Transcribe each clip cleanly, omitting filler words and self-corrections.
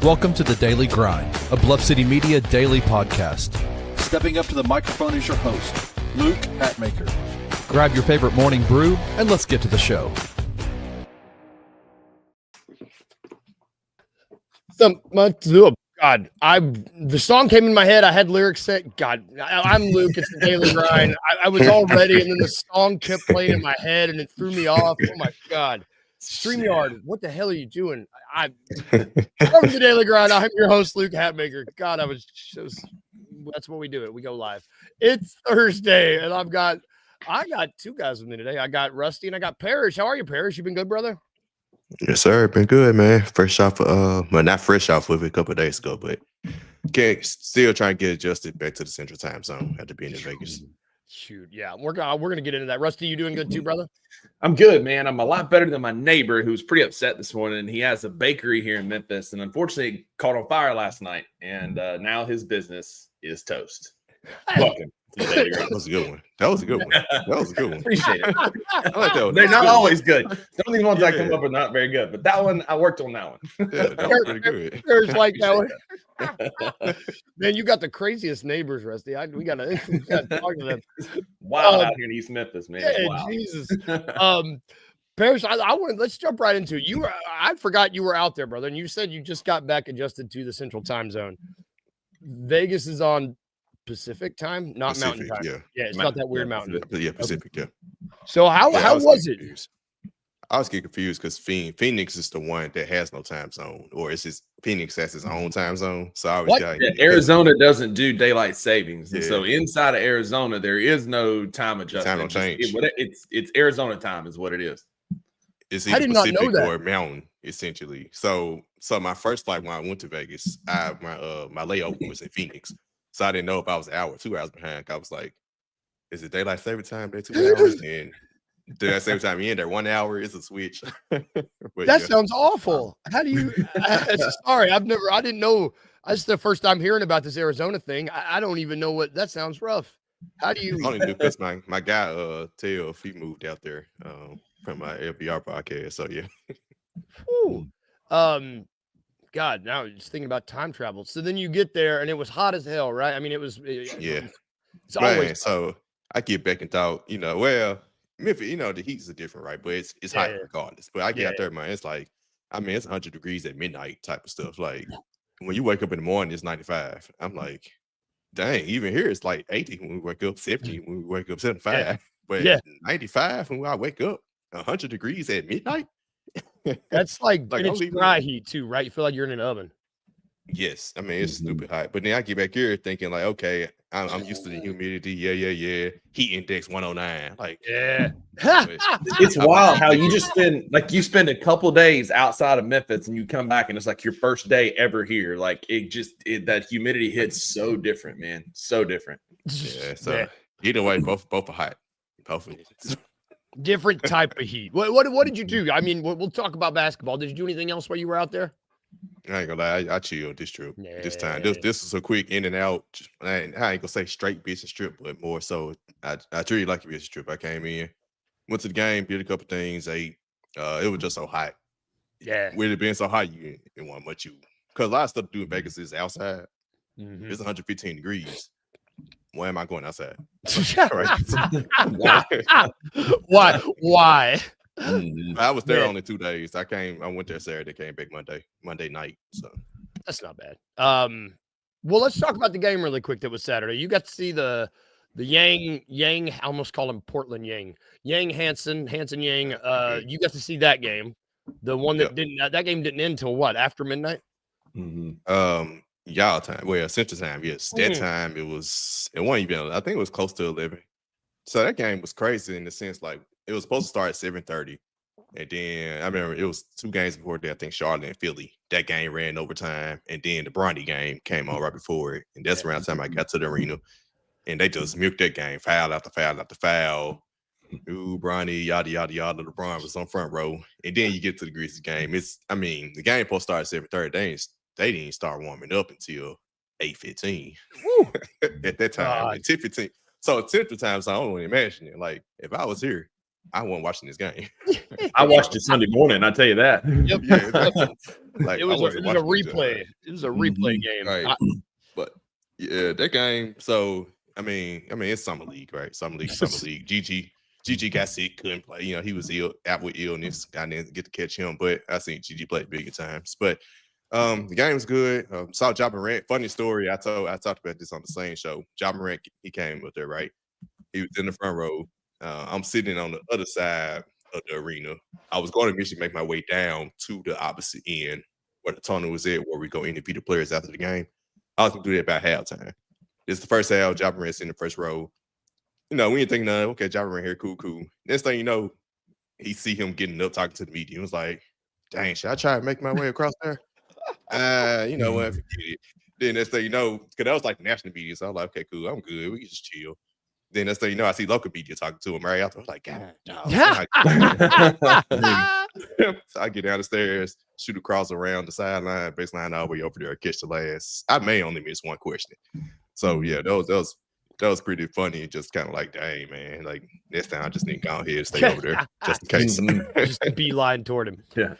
Welcome to The Daily Grind, a Bluff City Media daily podcast. Stepping up to the microphone is your host, Luke Hatmaker. Grab your favorite morning brew and let's get to the show. God, the song came in my head. I had lyrics set. God, I'm Luke. It's The Daily Grind. I was all ready, and then the song kept playing in my head, and it threw me off. Oh my God. StreamYard, what the hell are you doing? Welcome to The Daily Grind. I'm your host, Luke Hatmaker. God, that's what we do. We go live. It's Thursday, and I got two guys with me today. I got Rusty and I got Parrish. How are you, Parrish? You been good, brother? Yes, sir. Been good, man. Fresh off, not fresh off with it a couple of days ago, but still trying to get adjusted back to the Central Time Zone after being in Vegas. Shoot, yeah, we're gonna get into that. Rusty, you doing good too, brother? I'm good, man. I'm a lot better than my neighbor who's pretty upset this morning. He has a bakery here in Memphis, and unfortunately, it caught on fire last night, and now his business is toast. Welcome. That was a good one. Appreciate it. I like that one. They're not always good. Some of these ones that come up are not very good, but that one, I worked on that one. Yeah, that was pretty good. There's like that one. Man, you got the craziest neighbors, Rusty. We gotta talk to them. Wow, out here in East Memphis, man. Yeah, Wow. Jesus. Parrish, let's jump right into it. I forgot you were out there, brother, and you said you just got back adjusted to the Central Time Zone. Vegas is on Pacific time, not Pacific, Mountain time. Yeah, It's not that weird mountain. Yeah, Pacific. Okay. Yeah. So how was it? Confused. I was getting confused because Phoenix is the one that has no time zone, or Phoenix has its own time zone. So I was Arizona doesn't do daylight savings, and Yeah. so inside of Arizona there is no time adjustment. Time don't change. It's Arizona time is what it is. It's I either did not know Pacific that. or Mountain, essentially. So my first flight when I went to Vegas, my layover was in Phoenix. So I didn't know if I was an hour or 2 hours behind. I was like, is it daylight saving time? They're 2 hours. And daylight saving time in there 1 hour is a switch. That sounds awful. How do you sorry, I didn't know. That's the first time hearing about this Arizona thing. I don't even know what that sounds rough. How do you I only knew because my guy Teo, he moved out there from my LBR podcast. So yeah. Whew. God, now just thinking about time travel. So then you get there and it was hot as hell, right? I mean, it's Man, always so I get back and thought, well, Memphis, the heat's different, right? But it's hot regardless. But I get out there, man, it's like, it's 100 degrees at midnight type of stuff. Like when you wake up in the morning, it's 95. I'm like, dang, even here it's like 80 when we wake up, 70 when we wake up, 75. But 95 when I wake up, 100 degrees at midnight. that's like and it's only dry heat too, right? You feel like you're in an oven. Yes, it's stupid hot. But then I get back here thinking like, okay, I'm used to the humidity. Yeah. Heat index 109. Like, yeah. It's wild how you spend a couple days outside of Memphis and you come back and it's like your first day ever here. Like that humidity hits so different, man. So different. Yeah. So either way, both are hot. Both of them. Different type of heat. What did you do? I mean, we'll talk about basketball. Did you do anything else while you were out there? I ain't gonna lie, I chilled this trip. This time. This is a quick in and out. I ain't gonna say straight business trip, but more so I treated it like a business trip. I came in, went to the game, did a couple things, ate. It was just so hot. Yeah. With it being so hot, you didn't want much because a lot of stuff to do in Vegas is outside. Mm-hmm. It's 115 degrees. Why am I going outside? Why? I was there only 2 days. I went there Saturday, came back Monday night. So that's not bad. Well, let's talk about the game really quick. That was Saturday. You got to see the Yang. I almost call him Portland Yang Hansen Yang. You got to see that game. The one that that game didn't end till what, after midnight? Mm-hmm. Y'all time. Well, Central Time, yes. That time it wasn't even, I think it was close to 11. So that game was crazy in the sense like it was supposed to start at 7:30. And then I remember it was 2 games before that, I think Charlotte and Philly. That game ran overtime. And then the Bronny game came on right before it. And that's around the time I got to the arena. And they just milked that game, foul after foul after foul. Ooh, Bronny, yada, yada, yada. LeBron was on front row. And then you get to the Grizzlies game. The game supposed to start at 7:30. They didn't start warming up until 8:15 at that time. 10:15. So Central Time, so I don't even imagine it. Like if I was here, I wasn't watching this game. I watched it Sunday morning. I tell you that. Yep. Yeah, like It was a replay. It was a replay game. Right. But yeah, that game. So I mean, it's summer league, right? Summer league. GG got sick, couldn't play. You know, he was out with illness. I didn't get to catch him, but I seen GG play bigger times. But the game was good. Saw Ja Morant. Funny story. I talked about this on the same show. Ja Morant, he came up there, right? He was in the front row. I'm sitting on the other side of the arena. I was going to Michigan, make my way down to the opposite end where the tunnel was at, where we go interview the players after the game. I was going to do that about halftime. This is the first half. Ja Morant's in the first row. You know, we didn't think nothing. Okay, Ja Morant here, cool. Next thing you know, he see him getting up talking to the media. He was like, dang, should I try to make my way across there? You know what? Forget it. Then next thing you know, because that was like national media. So I was like, okay, cool. I'm good. We can just chill. Then next thing you know, I see local media talking to him right after. I was like, God, dog. So I get down the stairs, shoot across around the sideline, baseline all the way over there, catch the last. I may only miss one question. So yeah, that was pretty funny. Just kind of like, dang, man. Like next time I just need to go ahead and stay over there just in case. Just beeline toward him. Yeah.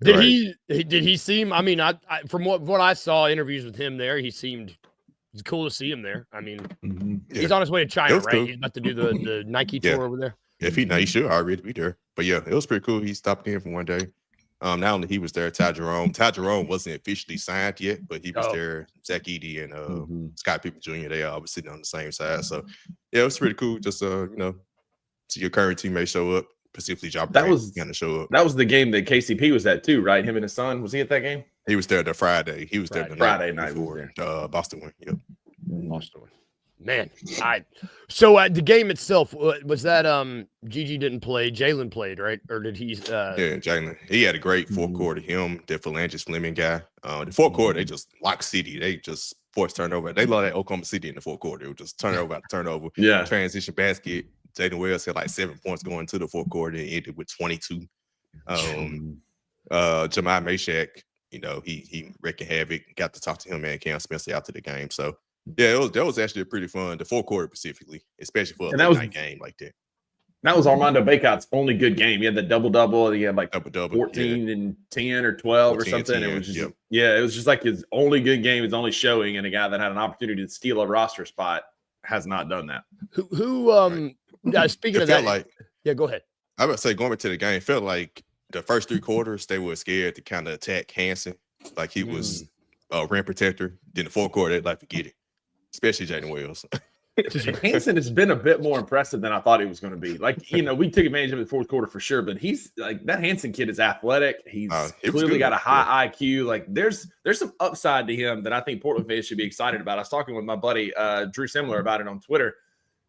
Did he seem? I mean, I from what I saw interviews with him there, he seemed. It's cool to see him there. I mean, he's on his way to China, right? Cool. He's about to do the Nike tour over there. If he should already be there. But yeah, it was pretty cool. He stopped in for one day. Not only he was there, Ty Jerome wasn't officially signed yet, but he was there. Zach Edey and Scott Pippen Jr. They all were sitting on the same side. So yeah, it was pretty cool. Just you know, see your current teammate show up, specifically Ja Morant was going to show up. That was the game that KCP was at too, right? Him and his son. Was he at that game? He was there the Friday. He was there the Friday night before Boston win. Yep. Boston win. Man, so the game itself was that Gigi didn't play, Jalen played, right? Or did he? Yeah, Jalen. He had a great fourth quarter. Him, the Phalanges Fleming guy. The fourth quarter, they just locked City. They just forced turnover. They love that Oklahoma City in the fourth quarter. It was just turnover after turnover. Yeah. Transition basket. Jaden Wells had like 7 points going to the fourth quarter and ended with 22. Jemai Meshack, you know, he wreaking havoc. Got to talk to him and Cam Spencer after the game. So yeah, that was actually pretty fun. The fourth quarter specifically, especially for a late night game like that. That was Armando Bacot's only good game. He had the double-double. He had like double-double, 14 and 10 or 12 or something. 10, it was just it was just like his only good game, his only showing, and a guy that had an opportunity to steal a roster spot has not done that. Speaking of that, go ahead. I would say going back to the game, it felt like the first 3 quarters they were scared to kind of attack Hansen, like he was a rim protector. Then the fourth quarter, they'd like forget it, especially Jaden Wells. Hansen has been a bit more impressive than I thought he was going to be. Like, you know, we took advantage of the fourth quarter for sure, but he's like that Hansen kid is athletic. He's clearly got a high IQ. Like there's some upside to him that I think Portland fans should be excited about. I was talking with my buddy Drew Simler about it on Twitter,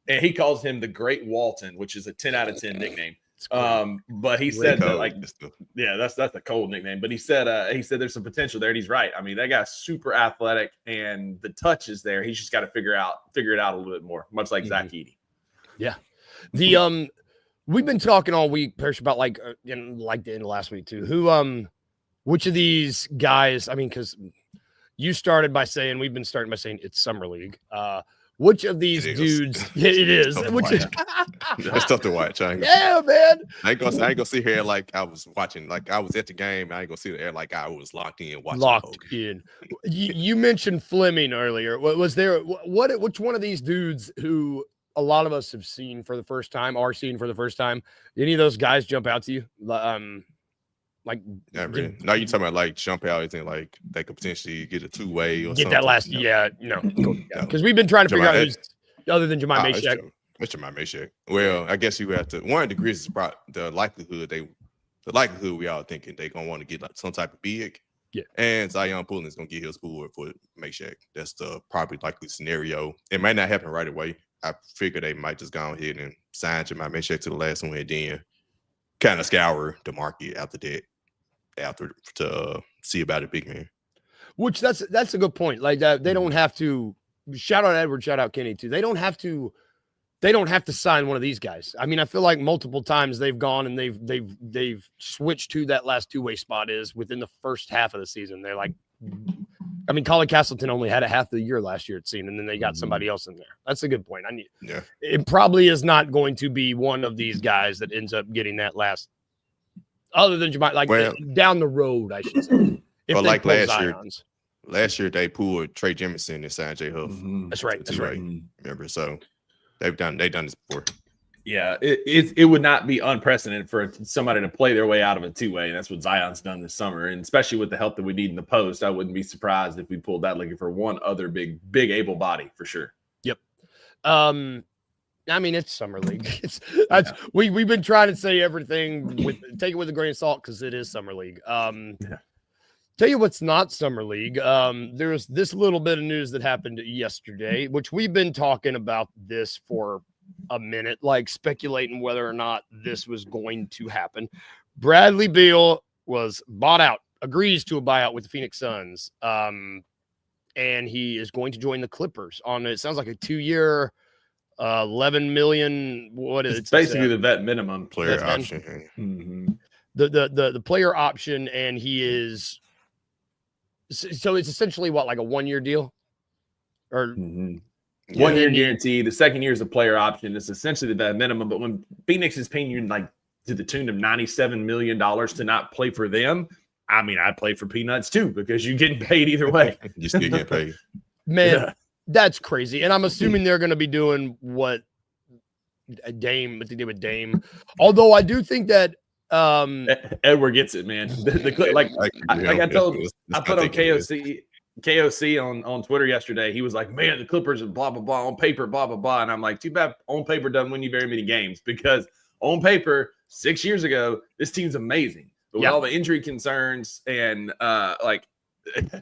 and he calls him the Great Walton, which is a 10 out of 10 nickname. But he said that, like, that's a cold nickname. But he said there's some potential there, and he's right. I mean, that guy's super athletic, and the touch is there. He's just got to figure it out a little bit more, much like Zach Edey. Yeah, we've been talking all week, Parrish, about like the end of last week too. Which of these guys? I mean, because you started by saying we've been starting by saying it's summer league. Which of these dudes? Yeah, it is. It's tough to watch. Yeah, man. I ain't gonna sit here like I was watching, like I was at the game. I ain't gonna sit there like I was locked in watching. Locked in. You mentioned Fleming earlier. Was there which one of these dudes who a lot of us have seen for the first time, are seeing for the first time? Any of those guys jump out to you? Like, not really. Now you talking about like jump out, isn't like they could potentially get a 2-way or get something? That last, because we've been trying to figure out who's other than Jemai Meshack. It's Jemai Meshack. Well, I guess you have to. One of the Grizzlies brought the likelihood we all thinking they gonna want to get like some type of big. Yeah, and Zion Pulling is gonna get his pull for Meshack. That's the probably likely scenario. It might not happen right away. I figure they might just go ahead and sign Jemai Meshack to the last one, and then kind of scour the market after that. To see about a big man, which that's a good point. Like that, they don't have to. Shout out Edward, shout out Kenny too. They don't have to sign one of these guys. I mean, I feel like multiple times they've gone and they've switched to that last 2-way spot is within the first half of the season. They're like, I mean, Colin Castleton only had a half the year last year, it seemed, and then they got somebody else in there. That's a good point. It probably is not going to be one of these guys that ends up getting that last, other than down the road, I should say. But like last year they pulled Trey Jemison and signed J. Huff. That's right. That's right. Remember, so they've done this before. Yeah, it would not be unprecedented for somebody to play their way out of a two-way, and that's what Zion's done this summer. And especially with the help that we need in the post, I wouldn't be surprised if we pulled that looking for one other big able body for sure. Yep. I mean, it's summer league. We've been trying to say everything take it with a grain of salt because it is summer league. Tell you what's not summer league. There's this little bit of news that happened yesterday, which we've been talking about this for a minute, like speculating whether or not this was going to happen. Bradley Beal was bought out, agrees to a buyout with the Phoenix Suns. And he is going to join the Clippers on, it sounds like a 2-year, $11 million. What is it? It's basically the vet minimum player option. Mm-hmm. The player option. And he is, so it's essentially what, like a 1-year deal or 1 year guarantee. The second year is a player option. It's essentially the vet minimum. But when Phoenix is paying you like to the tune of $97 million to not play for them, I mean, I'd play for peanuts too because you're getting paid either way. You still get paid. Man, that's crazy. And I'm assuming they're going to be doing what they did with Dame. Although I do think that Edward gets it, man. I put on KOC on Twitter yesterday. He was like, man, the Clippers are blah, blah, blah on paper, blah, blah, blah. And I'm like, too bad on paper doesn't win you very many games because on paper, 6 years ago, this team's amazing. But with all the injury concerns and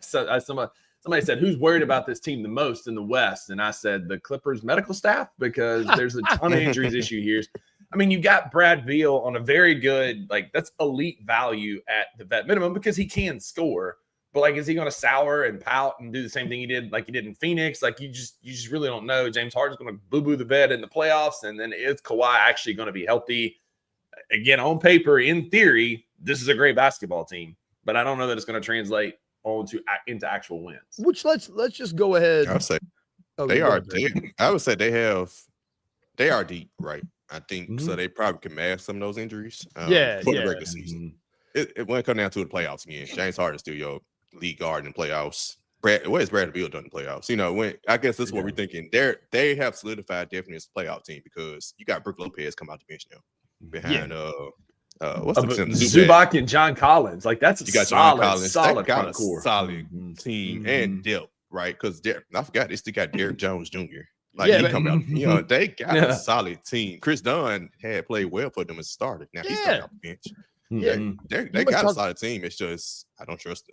somebody said, who's worried about this team the most in the West? And I said, the Clippers medical staff, because there's a ton of injuries issue here. I mean, you got Brad Beal on a very good, that's elite value at the vet minimum because he can score. But is he going to sour and pout and do the same thing he did in Phoenix? You just really don't know. James Harden's going to boo-boo the bed in the playoffs, and then is Kawhi actually going to be healthy? Again, on paper, in theory, this is a great basketball team, but I don't know that it's going to translate into actual wins. Which let's just go ahead. I would say they are deep. I would say they are deep, right? I think so. They probably can mask some of those injuries. For the regular season, it won't come down to the playoffs again. James Harden still your lead guard in the playoffs. What has Bradley Beal done in the playoffs? When I guess this is what we're thinking. They have solidified definitely as a playoff team because you got Brook Lopez come out the bench now behind what's the Zubac and John Collins. That's a solid got core. Solid team and depth, right? Because I forgot they still got Derrick Jones Jr. He come out. They got a solid team. Chris Dunn had played well for them as a starter. Now he's coming off the bench. They got a solid team. It's just I don't trust.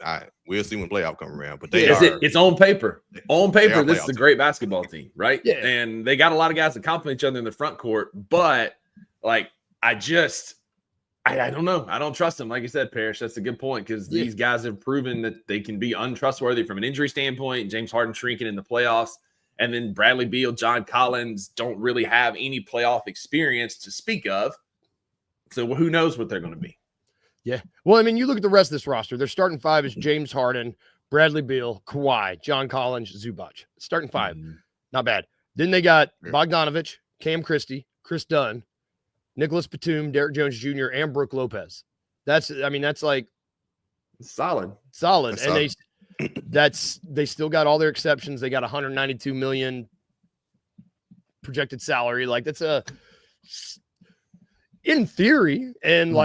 We'll see when playoff come around. But it's on paper. On paper, this is a great basketball team, right? Yeah. And they got a lot of guys that complement each other in the front court. But I don't know. I don't trust them. Like you said, Parrish, that's a good point because these guys have proven that they can be untrustworthy from an injury standpoint. James Harden shrinking in the playoffs. And then Bradley Beal, John Collins don't really have any playoff experience to speak of. So who knows what they're going to be. Yeah. Well, I mean, you look at the rest of this roster. Their starting five is James Harden, Bradley Beal, Kawhi, John Collins, Zubac. Starting five. Not bad. Then they got Bogdanovich, Cam Christie, Chris Dunn, Nicholas Batum, Derrick Jones Jr., and Brook Lopez. That's like solid. And they still got all their exceptions. They got $192 million projected salary. That's in theory and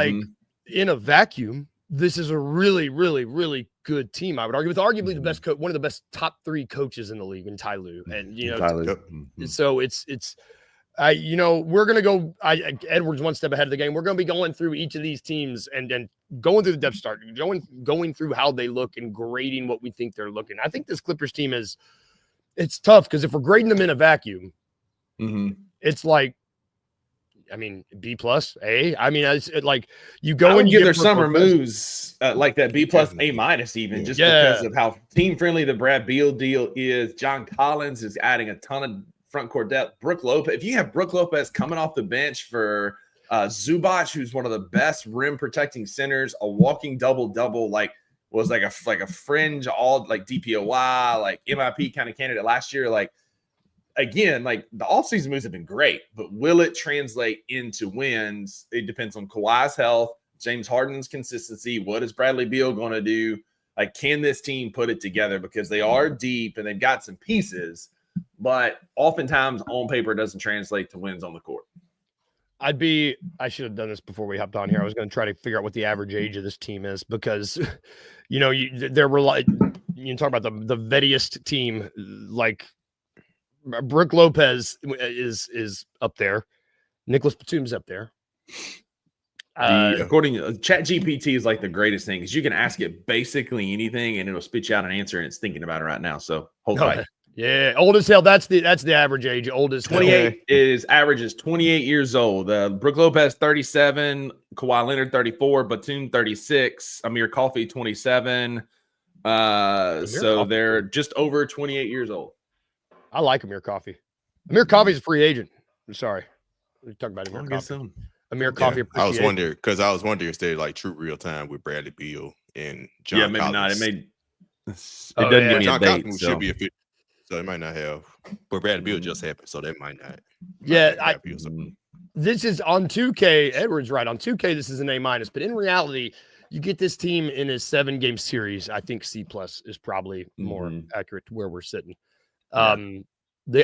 in a vacuum, this is a really, really, really good team. I would argue with arguably the best one of the best top 3 coaches in the league in Ty Lue. And so we're going to go Edwards one step ahead of the game. We're going to be going through each of these teams and going through the depth chart, going through how they look and grading what we think they're looking. I think this Clippers team it's tough because if we're grading them in a vacuum, it's B plus A. It's you go and give their summer moves like that B plus A minus even because of how team friendly the Brad Beal deal is. John Collins is adding a ton of front court depth. Brook Lopez, if you have Brook Lopez coming off the bench for Zubac, who's one of the best rim protecting centers, a walking double-double, was like a fringe all like DPOY, like MIP kind of candidate last year. Like again, like the offseason moves have been great, but will it translate into wins? It depends on Kawhi's health, James Harden's consistency. What is Bradley Beal going to do? Like, can this team put it together? Because they are deep and they've got some pieces, but oftentimes on paper doesn't translate to wins on the court. I should have done this before we hopped on here. I was going to try to figure out what the average age of this team is because, you know, you can talk about the vettiest team, like Brook Lopez is up there. Nicholas Batum's up there. According to ChatGPT is like the greatest thing because you can ask it basically anything and it'll spit you out an answer and it's thinking about it right now. So hold tight. Yeah, old as hell. That's the average age. Old as 28 average is 28 years old. Brook Lopez 37, Kawhi Leonard 34, Batum 36, Amir Coffey 27. So they're just over 28 years old. I like Amir Coffey. Amir Coffey's a free agent. I'm sorry. We talked about Amir Coffey. Amir Coffey. I was wondering if they're like true real time with Bradley Beal and John. Yeah, maybe Collins. not. It doesn't give me John a date. Collins So. should be a fit, so it might not have. But Bradley Beal just happened, so that might not. This is on 2K. Edward's right on 2K. This is an A-, but in reality, you get this team in a 7-game series. I think C+ is probably more accurate to where we're sitting. The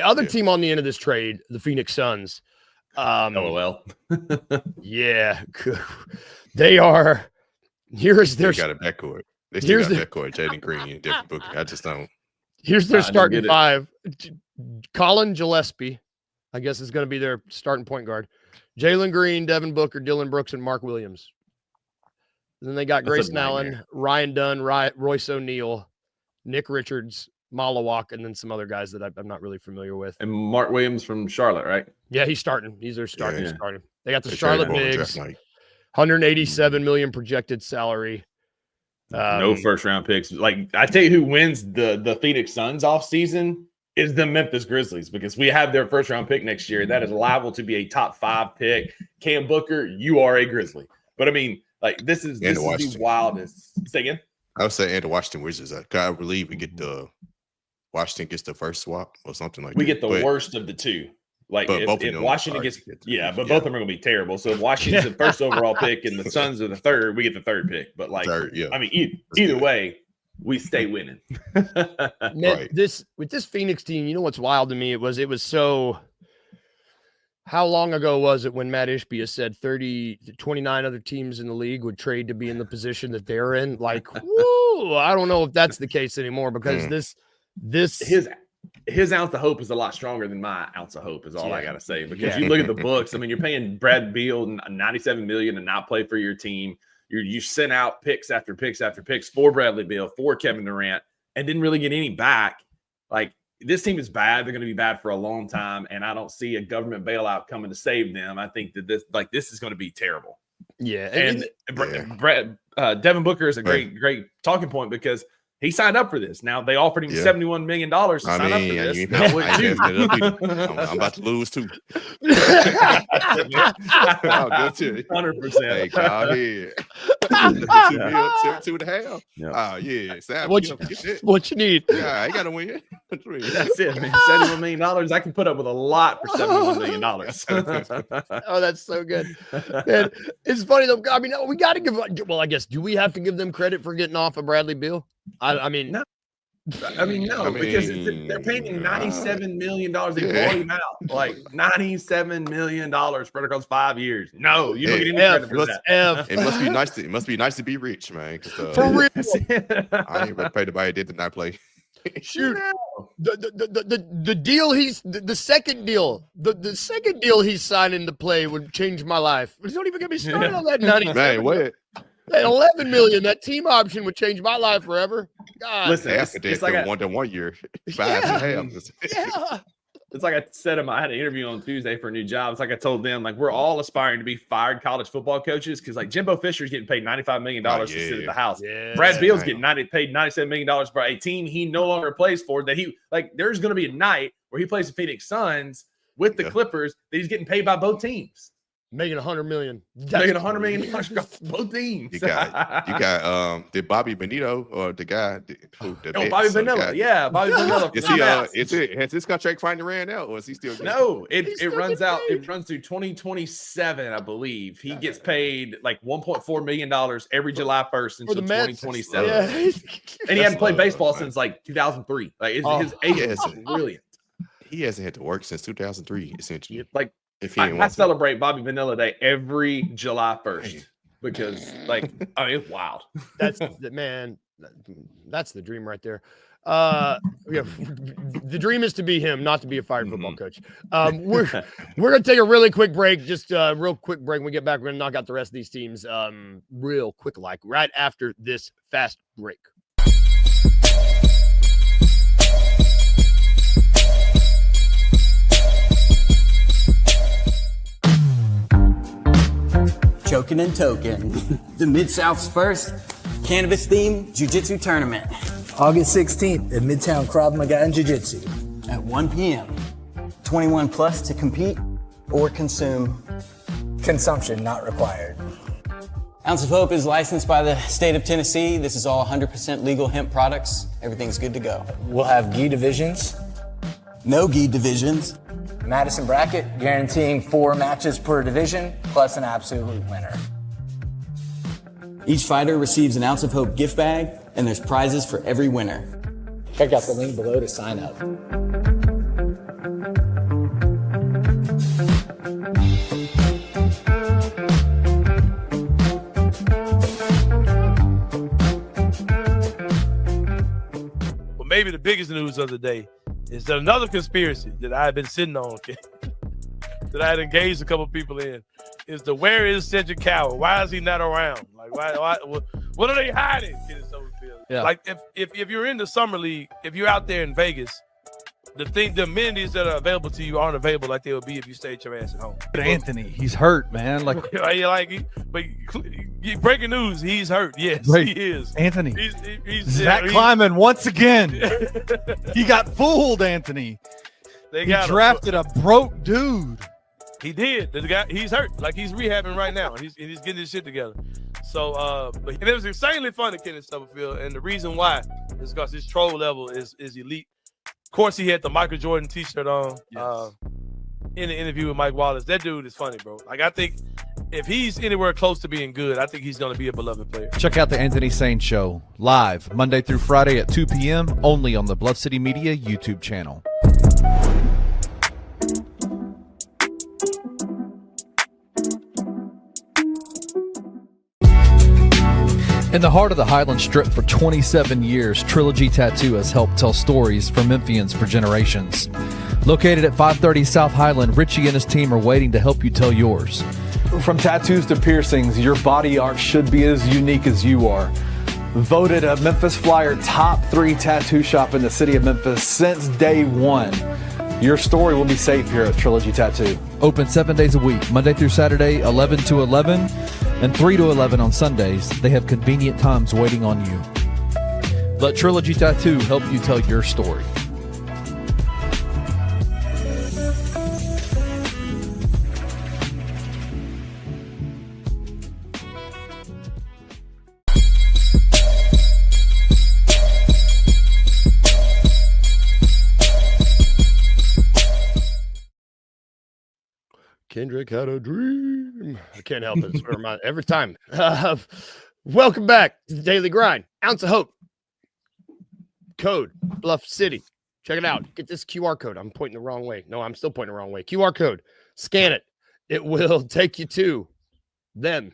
other team on the end of this trade, the Phoenix Suns. LOL. Yeah, they are. Here's their got a backcourt. They still got a backcourt. Jaden Green and Devin Booker. I just don't. Here's their starting five. Colin Gillespie, I guess, is going to be their starting point guard. Jalen Green, Devin Booker, Dylan Brooks, and Mark Williams. And then they got Grayson Allen, Ryan Dunn, Royce O'Neal, Nick Richards, Malawak, and then some other guys that I'm not really familiar with. And Mark Williams from Charlotte, right? Yeah, he's starting. He's their starting. Yeah. Starting. They got the Charlotte Bigs, 187 million projected salary. No first round picks. Like I tell you, who wins the Phoenix Suns off season is the Memphis Grizzlies because we have their first round pick next year. That is liable to be a top 5 pick. Cam Booker, you are a Grizzly. But I mean, like this is the wildest. Say again. I would say, and the Washington Wizards. I believe we get Washington gets the first swap or something like that. We get the worst of the two. Like if Washington gets but both of them are going to be terrible. So if Washington's the first overall pick and the Suns are the third, we get the third pick. But like, I mean, either way, we stay winning. Man, with this Phoenix team, you know what's wild to me? It was so. How long ago was it when Matt Ishbia said 29 other teams in the league would trade to be in the position that they're in? Like, woo! I don't know if that's the case anymore because his ounce of hope is a lot stronger than my ounce of hope is all I got to say, because you look at the books. I mean, you're paying Brad Beal $97 million to not play for your team. You sent out picks after picks after picks for Bradley Beal, for Kevin Durant, and didn't really get any back. Like, this team is bad. They're going to be bad for a long time, and I don't see a government bailout coming to save them. I think that this is going to be terrible. Yeah, and Devin Booker is a great talking point because he signed up for this. Now they offered him $71 million to sign up for this. I'm about to lose too. 100%. Hey, God, yeah. 2.5. Sam, what you need? Yeah, I gotta win. That's it, man. $71 million. I can put up with a lot for $71 million. Oh, that's so good. Man, it's funny though. I mean, we got to give. Well, I guess, do we have to give them credit for getting off of Bradley Beal? I mean, no. Because they're paying him $97 million. They bought him out like $97 million spread across 5 years. No, you don't get any credit for that. It must be nice to be rich, man. For real. I ain't gonna pay the did not play. Shoot, the deal the second deal, the second deal he's signing to play would change my life. Don't even get me started on that 97. Man, what? That $11 million, that team option would change my life forever. God, listen, it's like a 1 year, 5.5. Yeah. It's like I said, I had an interview on Tuesday for a new job. It's like I told them, like, we're all aspiring to be fired college football coaches because, like, Jimbo Fisher's getting paid $95 million to sit at the house. Yeah. Brad Beal's getting paid $97 million by a team he no longer plays for. There's going to be a night where he plays the Phoenix Suns with the Clippers that he's getting paid by both teams. Making $100 million. Making $100 million both teams. You got did Bobby Benito or the guy Bobby Vanilla. Yeah, Bobby Vanilla. Has his contract finally ran out, or is he still No, it runs out. It runs through 2027, I believe. He gets paid like $1.4 million every July 1st until 2027. Yeah. And he hadn't played baseball since like 2003. Like his age is brilliant. He hasn't had to work since 2003, essentially. Like if he I celebrate Bobby Vanilla Day every July 1st because, like, I mean, it's wild. That's the dream right there. Yeah, the dream is to be him, not to be a fired football coach. We're gonna take a really quick break, just a real quick break. When we get back, we're gonna knock out the rest of these teams real quick, like right after this fast break. Choking and token. The Mid-South's first cannabis-themed jiu-jitsu tournament. August 16th at Midtown Krav Maga and Jiu-Jitsu. At 1 p.m. 21 plus to compete or consume. Consumption not required. Ounce of Hope is licensed by the state of Tennessee. This is all 100% legal hemp products. Everything's good to go. We'll have gi divisions. No gi divisions. Madison bracket, guaranteeing 4 matches per division, plus an absolute winner. Each fighter receives an Ounce of Hope gift bag, and there's prizes for every winner. Check out the link below to sign up. Well, maybe the biggest news of the day is that another conspiracy that I had been sitting on, that I had engaged a couple people in, is where is Cedric Coward? Why is he not around? Like, why what are they hiding? Yeah. Like, if you're in the summer league, if you're out there in Vegas, the amenities that are available to you aren't available like they would be if you stayed your ass at home. But Anthony, he's hurt, man. Like, breaking news, he's hurt. Yes, Wait, he is. Anthony, he's Zach Kleiman once again. He got fooled, Anthony. They He got drafted a broke dude. He did. The guy, he's hurt. Like, he's rehabbing right now. He's getting his shit together. So, but it was insanely fun at Kenneth Stubblefield, and the reason why is because his troll level is elite. Of course, he had the Michael Jordan T-shirt on in the interview with Mike Wallace. That dude is funny, bro. Like, I think if he's anywhere close to being good, I think he's going to be a beloved player. Check out the Anthony Sane Show live Monday through Friday at 2 p.m. only on the Bluff City Media YouTube channel. In the heart of the Highland Strip for 27 years, Trilogy Tattoo has helped tell stories for Memphians for generations. Located at 530 South Highland, Richie and his team are waiting to help you tell yours. From tattoos to piercings, your body art should be as unique as you are. Voted a Memphis Flyer top 3 tattoo shop in the city of Memphis since day one. Your story will be safe here at Trilogy Tattoo. Open 7 days a week, Monday through Saturday, 11 to 11, and 3 to 11 on Sundays. They have convenient times waiting on you. Let Trilogy Tattoo help you tell your story. Kendrick had a dream. I can't help it. Every time. Welcome back to the Daily Grind. Ounce of Hope. Code Bluff City. Check it out. Get this QR code. I'm pointing the wrong way. No, I'm still pointing the wrong way. QR code. Scan it. It will take you to them.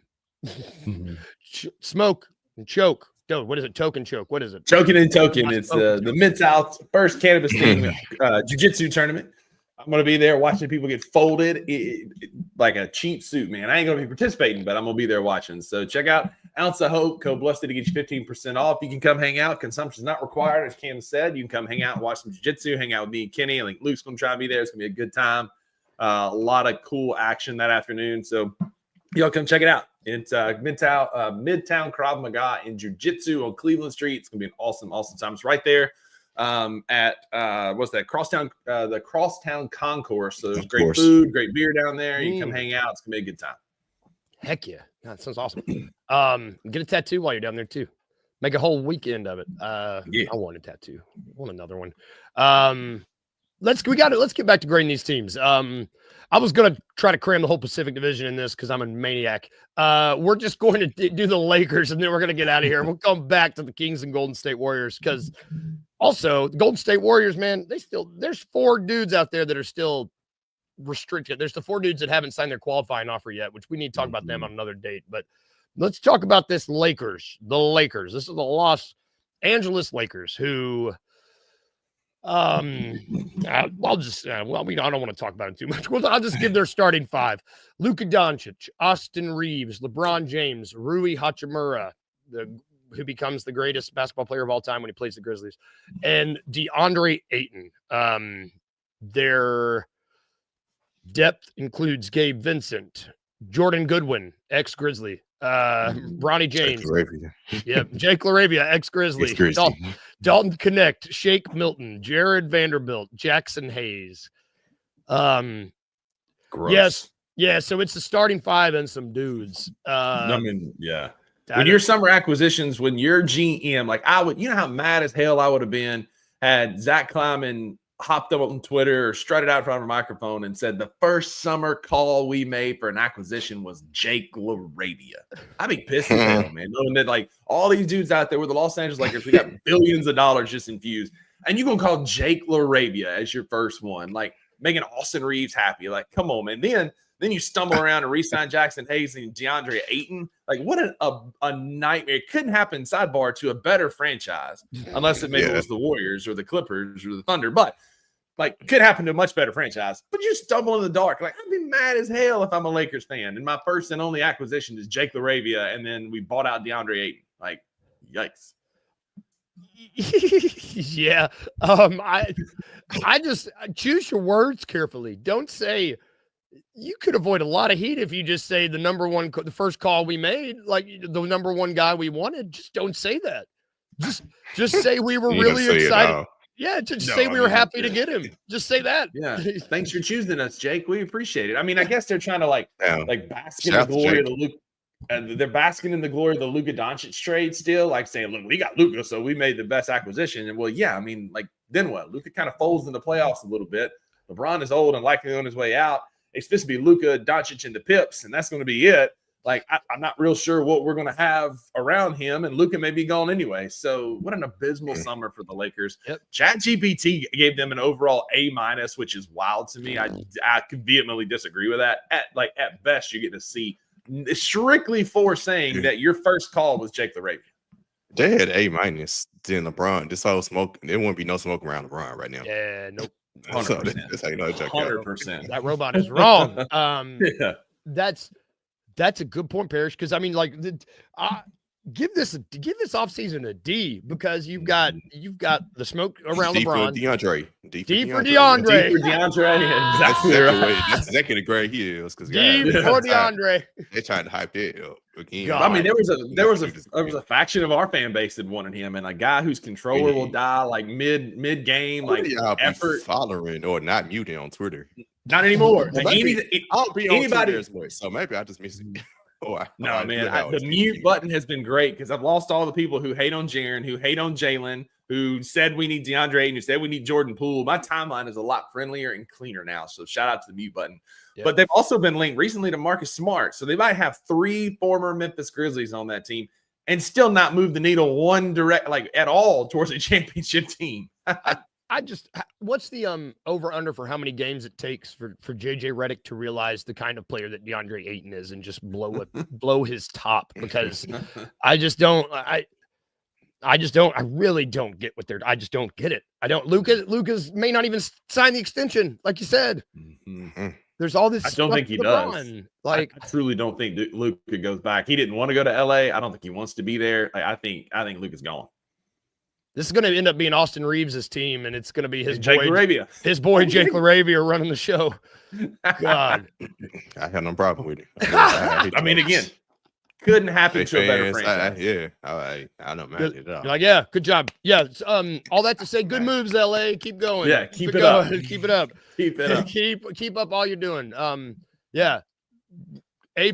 Smoke and choke. Dude, what is it? Token choke. What is it? Choking and token. It's the Mid-South first cannabis themed jiu-jitsu tournament. I'm going to be there watching people get folded like a cheap suit, man. I ain't going to be participating, but I'm going to be there watching. So check out Ounce of Hope, code BLUSSED to get you 15% off. You can come hang out. Consumption is not required, as Cam said. You can come hang out and watch some jiu-jitsu, hang out with me and Kenny. I think Luke's going to try to be there. It's going to be a good time. A lot of cool action that afternoon. So y'all come check it out. It's Midtown Krav Maga in Jiu-Jitsu on Cleveland Street. It's going to be an awesome, awesome time. It's right there at what's that the Crosstown Concourse. So there's great Concourse. food, great beer down there. You can come hang out. It's gonna be a good time. Heck yeah. That sounds awesome. Get a tattoo while you're down there too. Make a whole weekend of it. I want a tattoo. I want another one. Let's get back to grading these teams. I was gonna try to cram the whole Pacific Division in this because I'm a maniac. We're just going to do the Lakers and then we're gonna get out of here. We'll come back to the Kings and Golden State Warriors because also the Golden State Warriors, man, there's 4 dudes out there that are still restricted. There's the 4 dudes that haven't signed their qualifying offer yet, which we need to talk about them on another date. But let's talk about this Lakers. The Lakers. This is the Los Angeles Lakers who I don't want to talk about it too much. I'll just give their starting 5. Luka Doncic, Austin Reeves, LeBron James, Rui Hachimura, who becomes the greatest basketball player of all time when he plays the Grizzlies, and DeAndre Ayton. Their depth includes Gabe Vincent, Jordan Goodwin, ex-Grizzly, Bronny James, Jake LaRavia, ex-Grizzly, Dalton Connect, Shake Milton, Jared Vanderbilt, Jackson Hayes. Yes, yeah. So it's the starting 5 and some dudes. When your summer acquisitions, when you're GM, like I would, you know how mad as hell I would have been had Zach Kleiman hopped up on Twitter or strutted out in front of a microphone and said the first summer call we made for an acquisition was Jake LaRavia. I'd be pissed as hell, man. Knowing that like all these dudes out there with the Los Angeles Lakers, we got billions of dollars just infused, and you're gonna call Jake LaRavia as your first one, like making Austin Reeves happy. Like, come on, man. Then you stumble around and re-sign Jackson Hayes and DeAndre Ayton. Like, what a nightmare. It couldn't happen, sidebar, to a better franchise, unless it maybe was the Warriors or the Clippers or the Thunder. But, like, could happen to a much better franchise. But you stumble in the dark. Like, I'd be mad as hell if I'm a Lakers fan. And my first and only acquisition is Jake LaRavia, and then we bought out DeAndre Ayton. Like, yikes. Yeah. I just choose your words carefully. Don't say – you could avoid a lot of heat if you just say the first call we made, like the number 1 guy we wanted. Just don't say that. Just say we were really excited. Yeah, just say we were happy to get him. Just say that. Yeah. Thanks for choosing us, Jake. We appreciate it. I mean, I guess they're trying to like bask in the glory of the Luke. They're basking in the glory of the Luka Doncic trade still, like saying, look, we got Luka, so we made the best acquisition. And well, yeah, I mean, like, then what? Luka kind of folds in the playoffs a little bit. LeBron is old and likely on his way out. It's supposed to be Luka Doncic and the Pips, and that's going to be it. Like, I'm not real sure what we're going to have around him, and Luka may be gone anyway. So what an abysmal summer for the Lakers. ChatGPT gave them an overall A-, which is wild to me. I could vehemently disagree with that. At best, you get to see strictly for saying that your first call was Jake LaRavia. They had A- then LeBron. This whole smoke, there wouldn't be no smoke around LeBron right now. Yeah, nope. 100%. That's how you know 100%. That robot is wrong. That's a good point, Parrish. Because I mean, like, give this offseason a D because you've got the smoke around D LeBron. D for DeAndre. D for DeAndre. Exactly right. That's exactly the grade he is. Because D for DeAndre. They tried to hype it up again. God. I mean, there was a faction of our fan base that wanted him, and a guy whose controller will die like mid game, like effort. Following or not muting on Twitter. Not anymore. Well, I'll be on Twitter as well, so maybe I just miss it. The mute button has been great because I've lost all the people who hate on Jaren, who hate on Jalen, who said we need DeAndre Ayton, who said we need Jordan Poole. My timeline is a lot friendlier and cleaner now, so shout out to the mute button. Yeah. But they've also been linked recently to Marcus Smart, so they might have 3 former Memphis Grizzlies on that team and still not move the needle one direct, like at all, towards a championship team. What's the over under for how many games it takes for JJ Redick to realize the kind of player that DeAndre Ayton is and just blow his top? Because I really don't get I just don't get it. Lucas may not even sign the extension, like you said. Mm-hmm. There's all this. I don't think he does. Like, I truly don't think Luka goes back. He didn't want to go to LA. I don't think he wants to be there. I think Luka's gone. This is going to end up being Austin Reeves' team, and it's going to be his Jake LaRavia. His boy Jake LaRavia running the show. God, I have no problem with it. I mean, again, Couldn't happen Hey, to a better fans, franchise. I don't mind it at all. You're like, yeah, good job. Yeah, all that to say, good moves, LA. Keep going. Yeah, keep it up. Keep it up. Keep it up. keep up all you're doing. Yeah, A+. Yeah,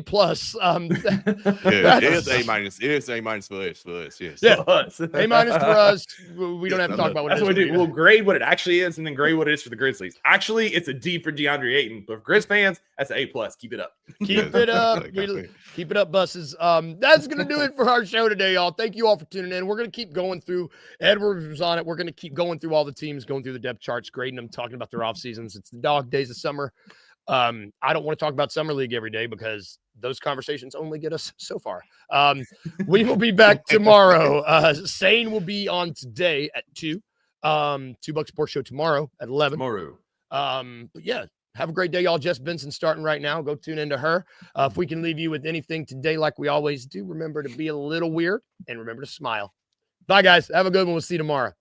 it is A minus. It is A minus for us. Yes. Yeah. Us. A- for us. We don't have to talk about what That's it is. what we for do. you. We'll grade what it actually is and then grade what it is for the Grizzlies. Actually, it's a D for DeAndre Ayton, but for Grizz fans, that's an A+. Keep it up. Keep it up. Keep it up, buses. That's going to do it for our show today, y'all. Thank you all for tuning in. We're going to keep going through. Edwards was on it. We're going to keep going through all the teams, going through the depth charts, grading them, talking about their off seasons. It's the dog days of summer. I don't want to talk about Summer League every day because those conversations only get us so far. We will be back tomorrow. Sane will be on today at 2. $2 Sports Show tomorrow at 11. Tomorrow. But yeah, have a great day, y'all. Jess Benson starting right now. Go tune into her. If we can leave you with anything today, like we always do, remember to be a little weird and remember to smile. Bye, guys. Have a good one. We'll see you tomorrow.